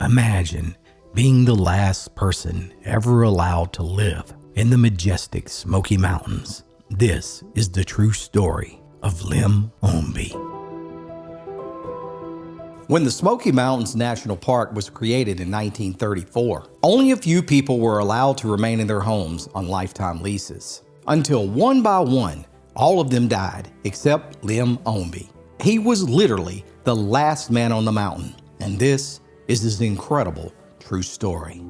Imagine being the last person ever allowed to live in the majestic Smoky Mountains. This is the true story of Lem Ownby. When the Smoky Mountains National Park was created in 1934, only a few people were allowed to remain in their homes on lifetime leases. Until one by one, all of them died except Lem Ownby. He was literally the last man on the mountain, and this is his incredible true story.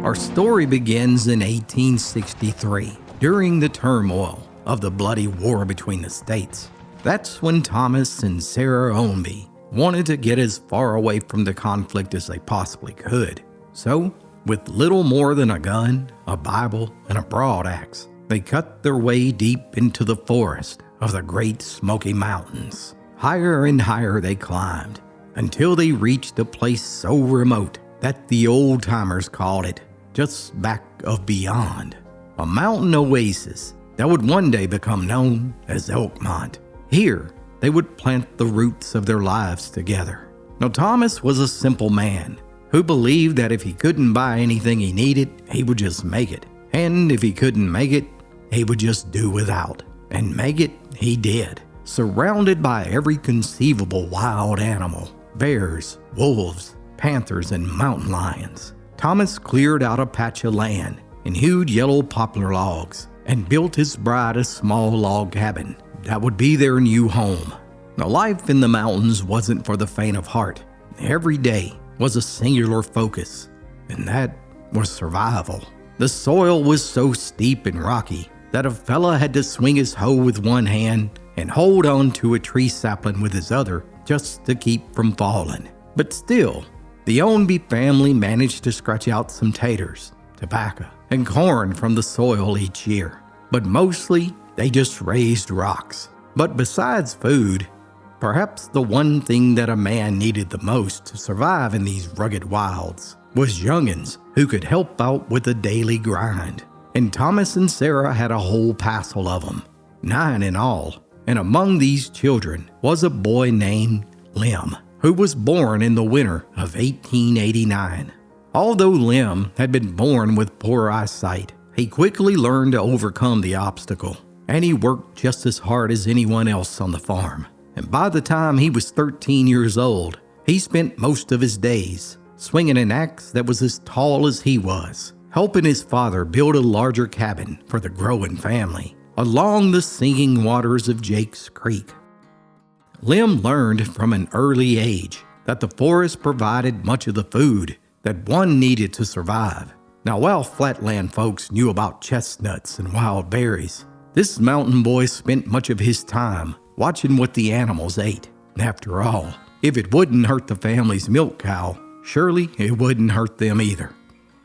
Our story begins in 1863, during the turmoil of the bloody war between the states. That's when Thomas and Sarah Ownby wanted to get as far away from the conflict as they possibly could. So, with little more than a gun, a Bible, and a broadaxe, they cut their way deep into the forest of the Great Smoky Mountains. Higher and higher they climbed, until they reached a place so remote that the old-timers called it just back of beyond, a mountain oasis that would one day become known as Elkmont. Here, they would plant the roots of their lives together. Now, Thomas was a simple man who believed that if he couldn't buy anything he needed, he would just make it. And if he couldn't make it, he would just do without. And make it, he did. Surrounded by every conceivable wild animal, bears, wolves, panthers, and mountain lions, Thomas cleared out a patch of land and hewed yellow poplar logs and built his bride a small log cabin that would be their new home. Now, life in the mountains wasn't for the faint of heart. Every day was a singular focus, and that was survival. The soil was so steep and rocky that a fella had to swing his hoe with one hand and hold on to a tree sapling with his other just to keep from falling. But still, the Ownby family managed to scratch out some taters, tobacco, and corn from the soil each year. But mostly, they just raised rocks. But besides food, perhaps the one thing that a man needed the most to survive in these rugged wilds was young'uns who could help out with the daily grind. And Thomas and Sarah had a whole passel of them, 9 in all. And among these children was a boy named Lem, who was born in the winter of 1889. Although Lem had been born with poor eyesight, he quickly learned to overcome the obstacle, and he worked just as hard as anyone else on the farm. And by the time he was 13 years old, he spent most of his days swinging an axe that was as tall as he was, helping his father build a larger cabin for the growing family along the singing waters of Jake's Creek. Lem learned from an early age that the forest provided much of the food that one needed to survive. Now, while flatland folks knew about chestnuts and wild berries, this mountain boy spent much of his time watching what the animals ate. After all, if it wouldn't hurt the family's milk cow, surely it wouldn't hurt them either.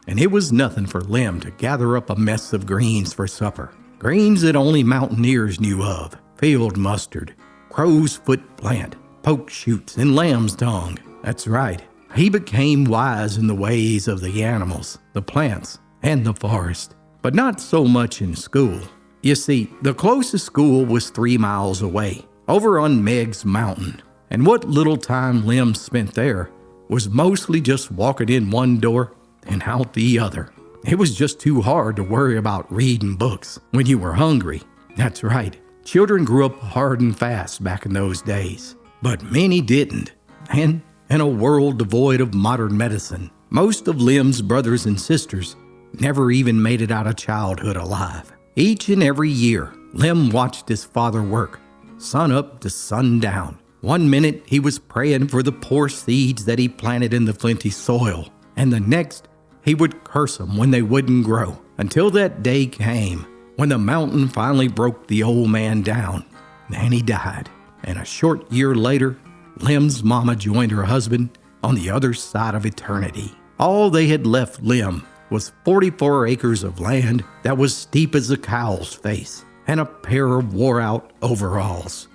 And it was nothing for Lem to gather up a mess of greens for supper. Greens that only mountaineers knew of: field mustard, crow's foot plant, poke shoots, and lamb's tongue. That's right, he became wise in the ways of the animals, the plants, and the forest. But not so much in school. You see, the closest school was 3 miles away, over on Meg's Mountain. And what little time Lem spent there was mostly just walking in one door and out the other. It was just too hard to worry about reading books when you were hungry. That's right, children grew up hard and fast back in those days. But many didn't. And in a world devoid of modern medicine, most of Lem's brothers and sisters never even made it out of childhood alive. Each and every year, Lem watched his father work, sun up to sundown. One minute, he was praying for the poor seeds that he planted in the flinty soil, and the next, he would curse them when they wouldn't grow, until that day came when the mountain finally broke the old man down, and he died. And a short year later, Lem's mama joined her husband on the other side of eternity. All they had left Lem was 44 acres of land that was steep as a cow's face, and a pair of wore-out overalls.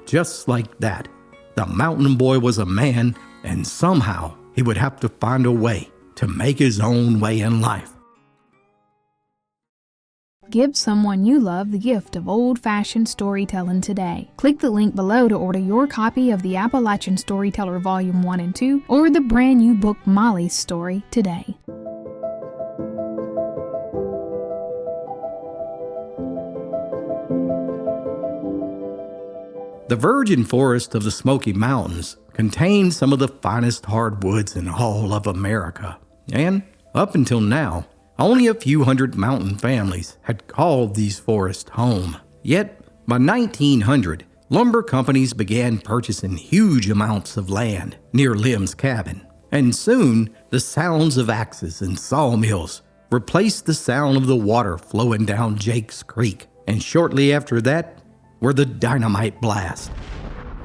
Just like that, the mountain boy was a man, and somehow he would have to find a way to make his own way in life. Give someone you love the gift of old-fashioned storytelling today. Click the link below to order your copy of the Appalachian Storyteller Volume 1 and 2 or the brand new book Molly's Story today. The virgin forest of the Smoky Mountains contains some of the finest hardwoods in all of America. And up until now, only a few hundred mountain families had called these forests home. Yet, by 1900, lumber companies began purchasing huge amounts of land near Lem's cabin. And soon, the sounds of axes and sawmills replaced the sound of the water flowing down Jake's Creek. And shortly after that were the dynamite blasts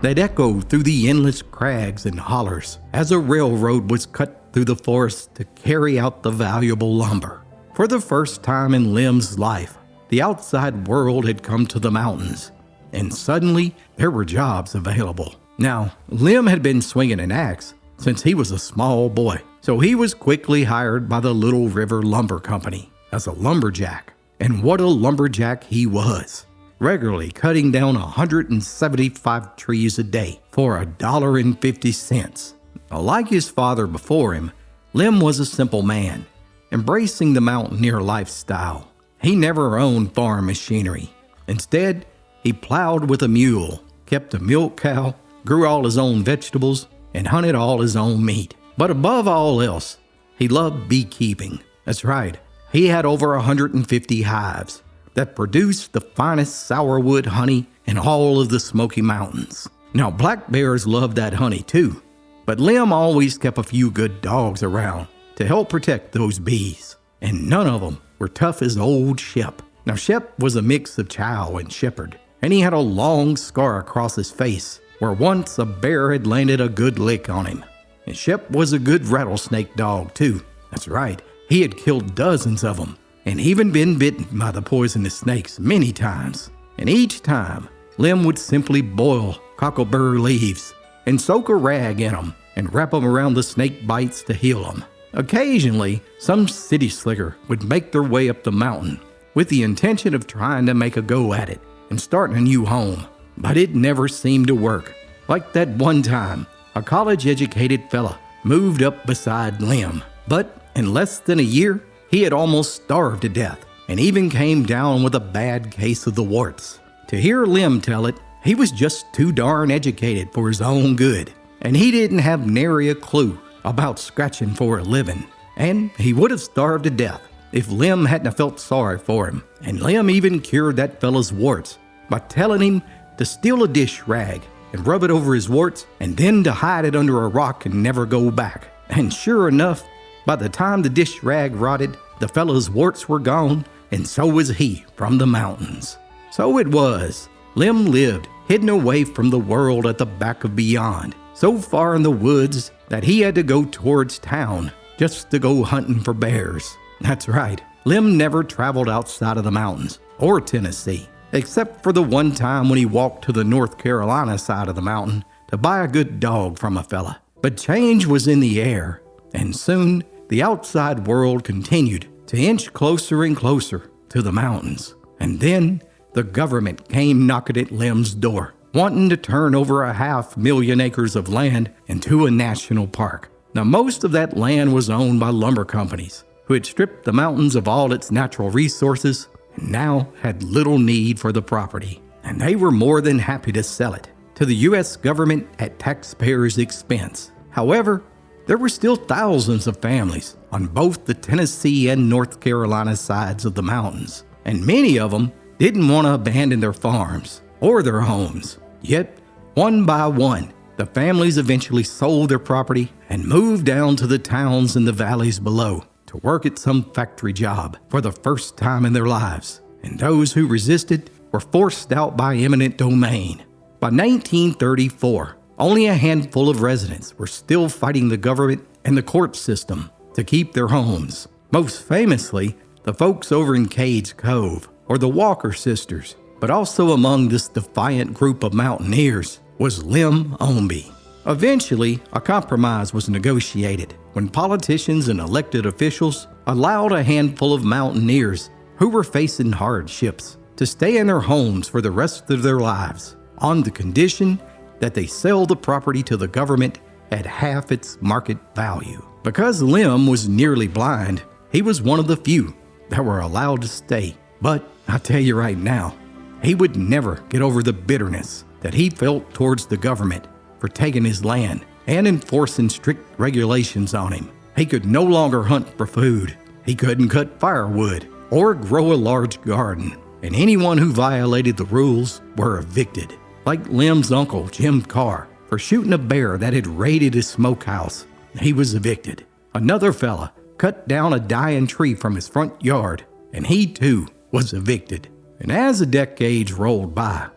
that echoed through the endless crags and hollers as a railroad was cut through the forest to carry out the valuable lumber. For the first time in Lem's life, the outside world had come to the mountains, and suddenly there were jobs available. Now, Lem had been swinging an axe since he was a small boy, so he was quickly hired by the Little River Lumber Company as a lumberjack. And what a lumberjack he was, regularly cutting down 175 trees a day for $1.50. Like his father before him, Lem was a simple man, embracing the mountaineer lifestyle. He never owned farm machinery. Instead, he plowed with a mule, kept a milk cow, grew all his own vegetables, and hunted all his own meat. But above all else, he loved beekeeping. That's right, he had over 150 hives that produced the finest sourwood honey in all of the Smoky Mountains. Now, black bears loved that honey too, but Lem always kept a few good dogs around to help protect those bees, and none of them were tough as old Shep. Now, Shep was a mix of chow and shepherd, and he had a long scar across his face where once a bear had landed a good lick on him. And Shep was a good rattlesnake dog too. That's right, he had killed dozens of them, and even been bitten by the poisonous snakes many times. And each time, Lem would simply boil cockleburr leaves and soak a rag in them and wrap them around the snake bites to heal them. Occasionally, some city slicker would make their way up the mountain with the intention of trying to make a go at it and starting a new home. But it never seemed to work. Like that one time, a college-educated fella moved up beside Lem. But in less than a year, he had almost starved to death and even came down with a bad case of the warts. To hear Lem tell it, he was just too darn educated for his own good, and he didn't have nary a clue about scratching for a living. And he would have starved to death if Lem hadn't have felt sorry for him. And Lem even cured that fella's warts by telling him to steal a dish rag and rub it over his warts and then to hide it under a rock and never go back. And sure enough, by the time the dish rag rotted, the fella's warts were gone, and so was he from the mountains. So it was. Lem lived hidden away from the world at the back of beyond, so far in the woods that he had to go towards town just to go hunting for bears. That's right, Lem never traveled outside of the mountains or Tennessee, except for the one time when he walked to the North Carolina side of the mountain to buy a good dog from a fella. But change was in the air, and soon the outside world continued to inch closer and closer to the mountains. And then the government came knocking at Lem's door, wanting to turn over 500,000 acres of land into a national park. Now, most of that land was owned by lumber companies who had stripped the mountains of all its natural resources and now had little need for the property. And they were more than happy to sell it to the U.S. government at taxpayers' expense. However, there were still thousands of families on both the Tennessee and North Carolina sides of the mountains, and many of them didn't want to abandon their farms or their homes. Yet, one by one, the families eventually sold their property and moved down to the towns in the valleys below to work at some factory job for the first time in their lives. And those who resisted were forced out by eminent domain. By 1934, only a handful of residents were still fighting the government and the court system to keep their homes. Most famously, the folks over in Cades Cove, or the Walker sisters. But also among this defiant group of mountaineers was Lem Ownby. Eventually, a compromise was negotiated when politicians and elected officials allowed a handful of mountaineers who were facing hardships to stay in their homes for the rest of their lives on the condition that they sell the property to the government at half its market value. Because Lem was nearly blind, he was one of the few that were allowed to stay. But I tell you right now, he would never get over the bitterness that he felt towards the government for taking his land and enforcing strict regulations on him. He could no longer hunt for food. He couldn't cut firewood or grow a large garden. And anyone who violated the rules were evicted. Like Lem's uncle, Jim Carr, for shooting a bear that had raided his smokehouse. He was evicted. Another fella cut down a dying tree from his front yard, and he too was evicted. And as the decades rolled by,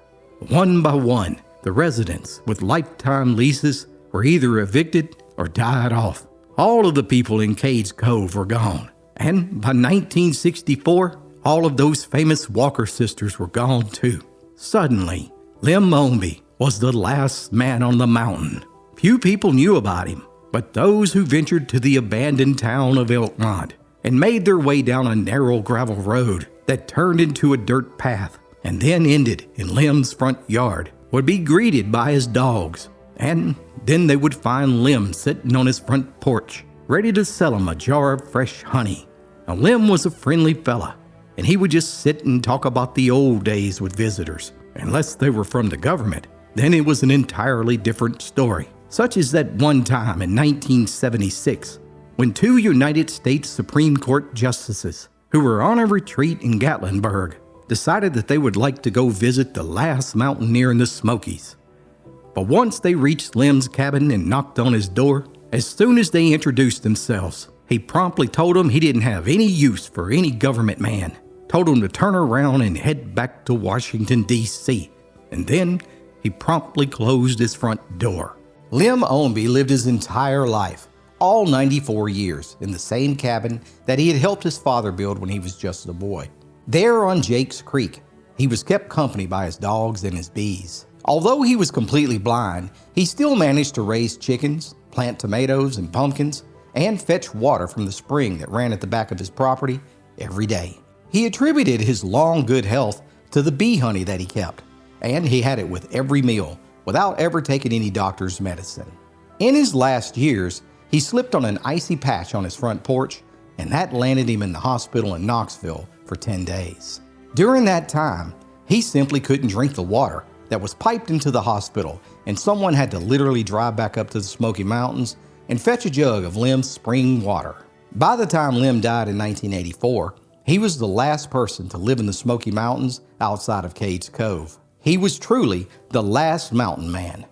one by one, the residents with lifetime leases were either evicted or died off. All of the people in Cades Cove were gone. And by 1964, all of those famous Walker sisters were gone too. Suddenly, Lem Ownby was the last man on the mountain. Few people knew about him, but those who ventured to the abandoned town of Elkmont and made their way down a narrow gravel road that turned into a dirt path and then ended in Lem's front yard would be greeted by his dogs, and then they would find Lem sitting on his front porch, ready to sell him a jar of fresh honey. Now, Lem was a friendly fella, and he would just sit and talk about the old days with visitors. Unless they were from the government, then it was an entirely different story. Such as that one time in 1976, when two United States Supreme Court justices who were on a retreat in Gatlinburg decided that they would like to go visit the last mountaineer in the Smokies. But once they reached Lem's cabin and knocked on his door, as soon as they introduced themselves, he promptly told them he didn't have any use for any government man, told them to turn around and head back to Washington, D.C., and then he promptly closed his front door. Lem Ownby lived his entire life, all 94 years, in the same cabin that he had helped his father build when he was just a boy. There on Jake's Creek, he was kept company by his dogs and his bees. Although he was completely blind, he still managed to raise chickens, plant tomatoes and pumpkins, and fetch water from the spring that ran at the back of his property every day. He attributed his long good health to the bee honey that he kept, and he had it with every meal without ever taking any doctor's medicine. In his last years, he slipped on an icy patch on his front porch, and that landed him in the hospital in Knoxville for 10 days. During that time, he simply couldn't drink the water that was piped into the hospital, and someone had to literally drive back up to the Smoky Mountains and fetch a jug of Lem's spring water. By the time Lem died in 1984, he was the last person to live in the Smoky Mountains outside of Cades Cove. He was truly the last mountain man.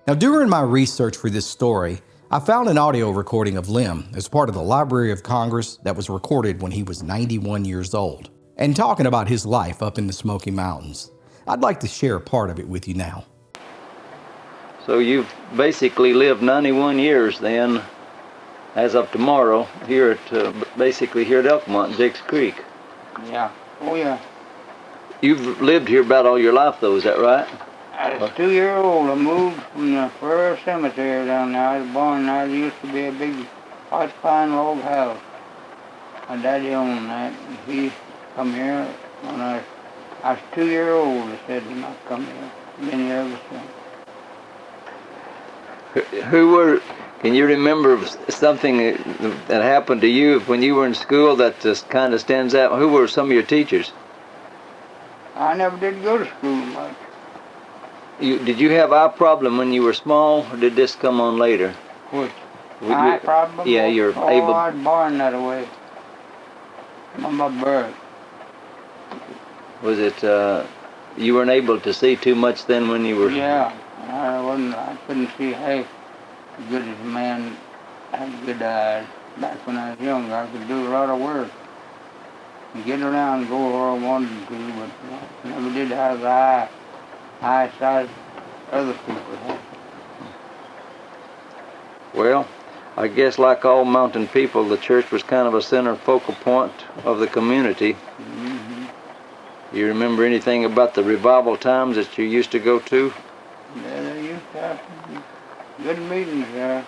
Now, during my research for this story, I found an audio recording of Lem as part of the Library of Congress that was recorded when he was 91 years old, and talking about his life up in the Smoky Mountains. I'd like to share a part of it with you now. So you've basically lived 91 years then, as of tomorrow, here at basically here at Elkmont, Jake's Creek. Yeah. Oh, yeah. You've lived here about all your life, though, is that right? I was 2 years old. I moved from the first cemetery down there. I was born there. There used to be a big white pine log house. My daddy owned that. He come here when I was 2 years old. He said he might come here. Been here ever since. Who were, can you remember something that happened to you when you were in school that just kind of stands out? Who were some of your teachers? I never did go to school much. Did you have eye problem when you were small, or did this come on later? Which? Eye problem? Yeah, you're able... I was born that way. From my birth. Was it, you weren't able to see too much then when you were... Yeah, I couldn't see half as good as a man had good eyes. Back when I was younger, I could do a lot of work. And get around and go where I wanted to, but I never did have the eyesight other people had. Well, I guess like all mountain people, the church was kind of a center focal point of the community. Mm-hmm. You remember anything about the revival times that you used to go to? Yeah, they used to have some good meetings there.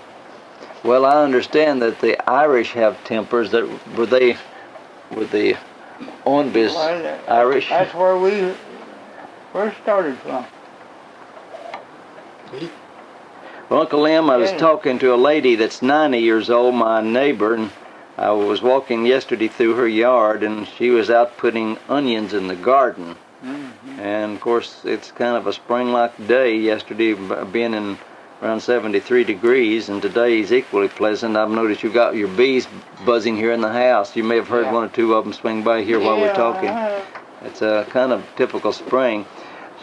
Well, I understand that the Irish have tempers. That were they Ownby's Well, Irish. That's where we first started from. Well, Uncle Lem, I was Yeah. talking to a lady that's 90 years old, my neighbor, and I was walking yesterday through her yard, and she was out putting onions in the garden. And of course, it's kind of a spring-like day yesterday, being in around 73 degrees, and today is equally pleasant. I've noticed you got your bees buzzing here in the house. You may have heard Yeah. one or two of them swing by here while we're talking. Yeah. It's a kind of typical spring.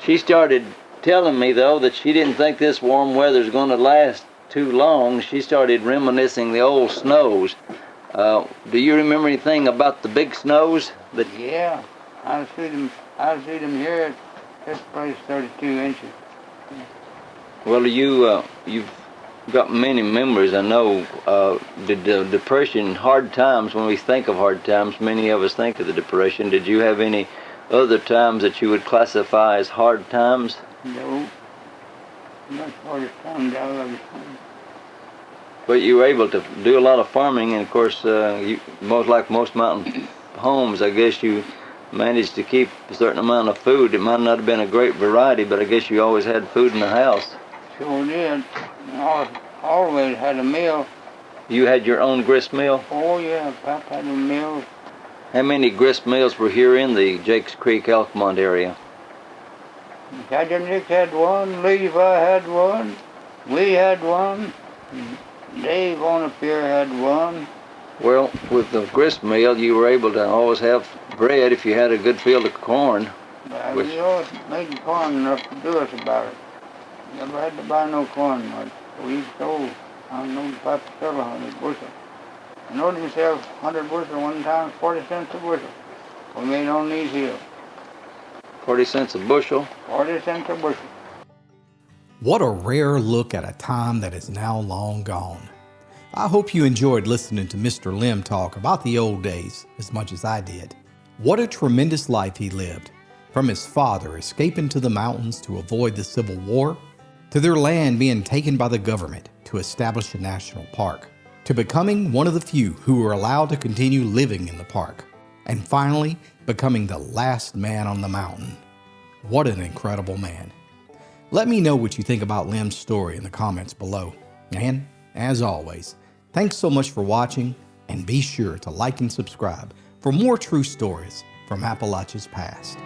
She started telling me, though, that she didn't think this warm weather is going to last too long. She started reminiscing the old snows. Do you remember anything about the big snows? That Yeah, I've seen them here at this place, 32 inches. Well, you've got many memories. I know the Depression, hard times. When we think of hard times, many of us think of the Depression. Did you have any other times that you would classify as hard times? No, much harder time to have. But you were able to do a lot of farming, and of course, like most mountain homes, I guess you managed to keep a certain amount of food. It might not have been a great variety, but I guess you always had food in the house. Sure did. Always had a meal. You had your own grist mill? Oh yeah, Pap had a meal. How many grist mills were here in the Jakes Creek, Elkmont area? Captain Nick had one, Levi had one, we had one, Dave on the pier had one. Well, with the grist mill, you were able to always have bread if you had a good field of corn. Which- We always made the corn enough to do us about it. Never had to buy no corn much. We sold, I don't know, Papa sold 100 bushel. I know they sell 100 bushel one time, 40 cents a bushel. We made on these hills, 40 cents a bushel. 40 cents a bushel. What a rare look at a time that is now long gone. I hope you enjoyed listening to Mr. Lem talk about the old days as much as I did. What a tremendous life he lived, from his father escaping to the mountains to avoid the Civil War, to their land being taken by the government to establish a national park, to becoming one of the few who were allowed to continue living in the park, and finally becoming the last man on the mountain. What an incredible man. Let me know what you think about Lem's story in the comments below. And, as always, thanks so much for watching, and be sure to like and subscribe for more true stories from Appalachia's past.